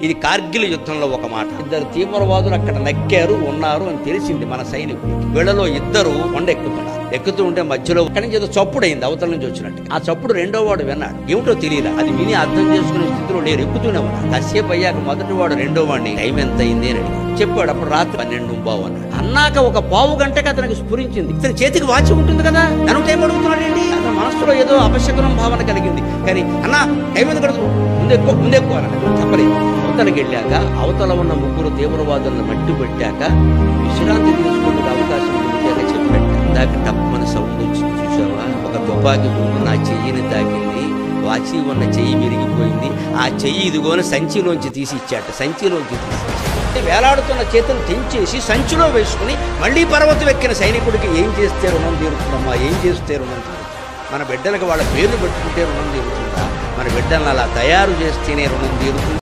ఇది కార్గిల్ యుద్ధంలో ఒక మాట. ఇద్దరు తీవ్రవాదులు అక్కడ నక్కారు ఉన్నారు అని తెలిసింది మన సైనికుడికి. వీళ్ళలో ఇద్దరు కొండ ఎక్కుతూ ఉంటే మధ్యలో అక్కడి నుంచి ఏదో చప్పుడు అయింది, అవతల నుంచి వచ్చినట్టు. ఆ చప్పుడు రెండో వాడు విన్నాడు, ఏమిటో తెలియదు. అది విని అర్థం చేసుకునే స్థితిలో లేరు, ఎక్కుతూనే ఉన్నారు. కాసేపు అయ్యాక మొదటి వాడు రెండో వాడిని టైం ఎంత అయింది అని అడిగాడు. చెప్పాడు, అప్పుడు రాత్రి 12:15 అన్నాడు. అన్నాక ఒక పావు గంటకి అతనికి స్ఫురించింది, ఇతని చేతికి వాచి ఉంటుంది కదా, నన్ను టైం అడుగుతున్నాడు ఏంటి. అతని మనసులో ఏదో అపశకునం భావన కలిగింది. కానీ అన్న టైం ఎందుకు అడుగుతున్నాడు, ముందెక్కువ అన్నాడు. చెప్పలేదు. అవతలకి వెళ్ళాక అవతల ఉన్న ముగ్గురు తీవ్రవాదులను మట్టి పెట్టాక విశ్రాంతి తీసుకునే అవకాశం ఉందాక చెప్పాడు. ఇందాక టప్పని సౌండ్ వచ్చి చూసావా, ఒక తుపాకీ ముందు నా చెయ్యిని తాకింది, వాచి ఉన్న చెయ్యి విరిగిపోయింది. ఆ చెయ్యి ఇదిగోని సంచిలోంచి తీసి ఇచ్చాట. సంచిలోంచి తీసి వేలాడుతున్న చేతులు తెంచేసి సంచిలో వేసుకుని మళ్ళీ పర్వతం ఎక్కిన సైనికుడికి ఏం చేస్తే రుణం తీరుతుందమ్మా, ఏం చేస్తే రుణం తీరుతుంది? మన బిడ్డలకు వాళ్ళ పేర్లు పెట్టుకుంటే రుణం తీరుతుందా? మన బిడ్డలను అలా తయారు చేస్తేనే రుణం తీరుతుంది.